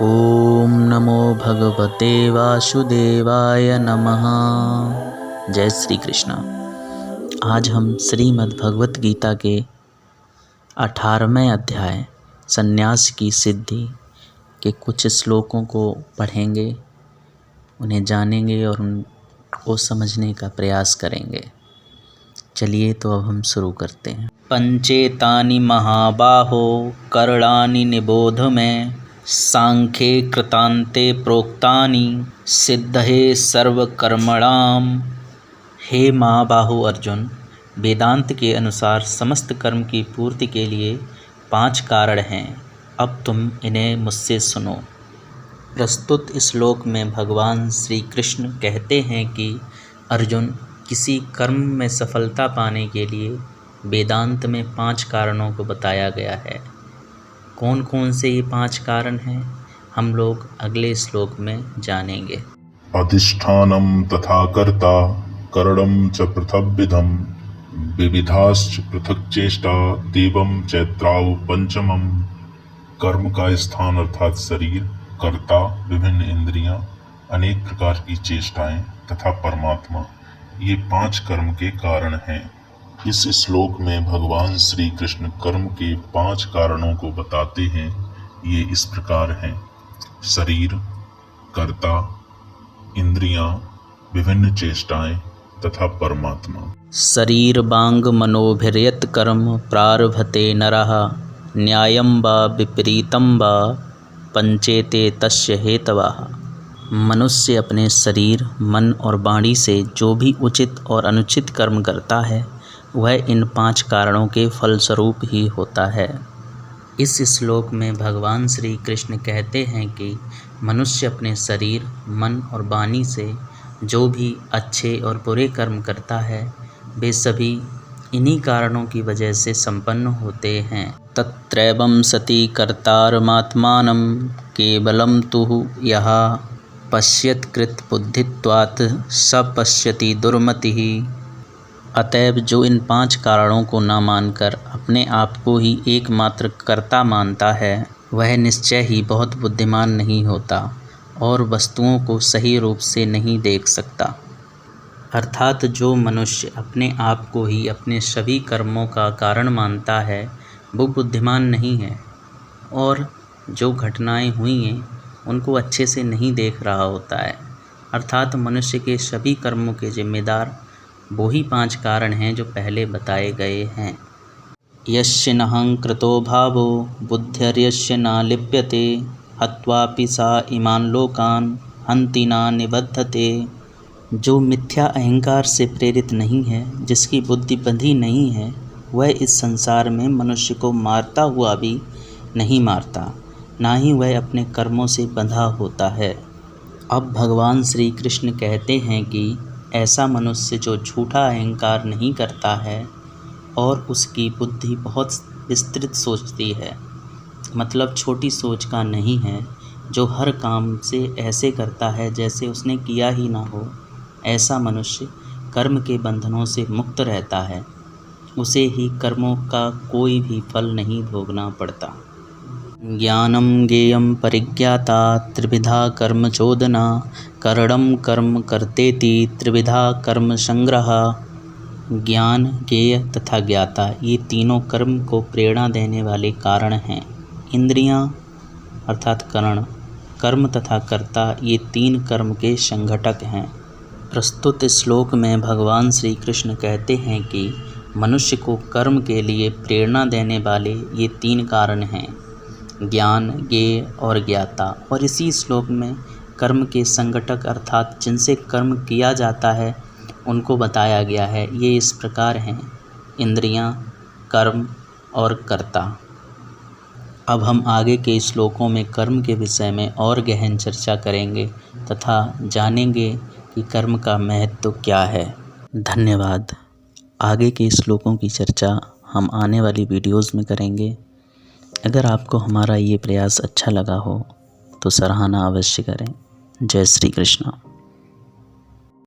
ओम नमो भगवते वासुदेवाय नमः। जय श्री कृष्ण। आज हम श्रीमद् भगवत गीता के 18वें अध्याय संन्यास की सिद्धि के कुछ श्लोकों को पढ़ेंगे, उन्हें जानेंगे और उनको समझने का प्रयास करेंगे। चलिए तो अब हम शुरू करते हैं। पंचेतानि महाबाहो करणानि निबोध में, सांख्ये कृतान्ते प्रोक्तानि सिद्धये सर्वकर्मणाम। हे महाबाहो अर्जुन, वेदांत के अनुसार समस्त कर्म की पूर्ति के लिए 5 कारण हैं। अब तुम इन्हें मुझसे सुनो। प्रस्तुत श्लोक में भगवान श्री कृष्ण कहते हैं कि अर्जुन, किसी कर्म में सफलता पाने के लिए वेदांत में 5 कारणों को बताया गया है। कौन कौन से ये 5 कारण हैं, हम लोग अगले श्लोक में जानेंगे। अधिष्ठानम तथा कर्ता करणम च पृथग्विधम, विविधाश्च पृथक चेष्टा देवम चैत्राव पंचमम। कर्म का स्थान अर्थात शरीर, कर्ता विभिन्न इंद्रियां, अनेक प्रकार की चेष्टाएं तथा परमात्मा, ये 5 कर्म के कारण हैं। इस श्लोक में भगवान श्री कृष्ण कर्म के 5 कारणों को बताते हैं। ये इस प्रकार हैं: शरीर, कर्ता, इंद्रियां, विभिन्न चेष्टाएं तथा परमात्मा। शरीर बांग मनोभिर्यत कर्म प्रारभते नरः, न्यायं वा विपरीतं वा पंचेते तस्य हेतवः। मनुष्य अपने शरीर, मन और वाणी से जो भी उचित और अनुचित कर्म करता है वह इन 5 कारणों के फलस्वरूप ही होता है। इस श्लोक में भगवान श्री कृष्ण कहते हैं कि मनुष्य अपने शरीर, मन और वाणी से जो भी अच्छे और बुरे कर्म करता है वे सभी इन्हीं कारणों की वजह से संपन्न होते हैं। तत्रैवं सति कर्तारमात्मानं केवलं तु यः पश्यत् कृत बुद्धित्वात् स पश्यति दुर्मतिः। अतएव जो इन 5 कारणों को न मानकर अपने आप को ही एकमात्र कर्ता मानता है वह निश्चय ही बहुत बुद्धिमान नहीं होता और वस्तुओं को सही रूप से नहीं देख सकता। अर्थात जो मनुष्य अपने आप को ही अपने सभी कर्मों का कारण मानता है वो बुद्धिमान नहीं है और जो घटनाएं हुई हैं उनको अच्छे से नहीं देख रहा होता है। अर्थात मनुष्य के सभी कर्मों के जिम्मेदार वो ही 5 कारण हैं जो पहले बताए गए हैं। यस्य नहं कृतो भावो बुद्धिर्यस्य न लिप्यते, हत्वापि सा इमान् लोकान् हन्ति न निबध्यते। जो मिथ्या अहंकार से प्रेरित नहीं है, जिसकी बुद्धि बंधी नहीं है, वह इस संसार में मनुष्य को मारता हुआ भी नहीं मारता, ना ही वह अपने कर्मों से बंधा होता है। अब भगवान श्री कृष्ण कहते हैं कि ऐसा मनुष्य जो झूठा अहंकार नहीं करता है और उसकी बुद्धि बहुत विस्तृत सोचती है, मतलब छोटी सोच का नहीं है, जो हर काम से ऐसे करता है जैसे उसने किया ही ना हो, ऐसा मनुष्य कर्म के बंधनों से मुक्त रहता है। उसे ही कर्मों का कोई भी फल नहीं भोगना पड़ता। ज्ञानम ज्ञेयं परिज्ञाता त्रिविधा कर्म चोदना, करणं कर्म कर्तेति त्रिविधा कर्म संग्रह। ज्ञान, ज्ञेय तथा ज्ञाता ये तीनों कर्म को प्रेरणा देने वाले कारण हैं। इंद्रियां अर्थात करण, कर्म तथा कर्ता ये 3 कर्म के संघटक हैं। प्रस्तुत श्लोक में भगवान श्री कृष्ण कहते हैं कि मनुष्य को कर्म के लिए प्रेरणा देने वाले ये 3 कारण हैं: ज्ञान, ज्ञेय और ज्ञाता। और इसी श्लोक में कर्म के संगठक अर्थात जिनसे कर्म किया जाता है उनको बताया गया है। ये इस प्रकार हैं: इंद्रियां, कर्म और कर्ता। अब हम आगे के श्लोकों में कर्म के विषय में और गहन चर्चा करेंगे तथा जानेंगे कि कर्म का महत्व क्या है। धन्यवाद। आगे के श्लोकों की चर्चा हम आने वाली वीडियोज़ में करेंगे। अगर आपको हमारा ये प्रयास अच्छा लगा हो तो सराहना अवश्य करें। जय श्री कृष्ण।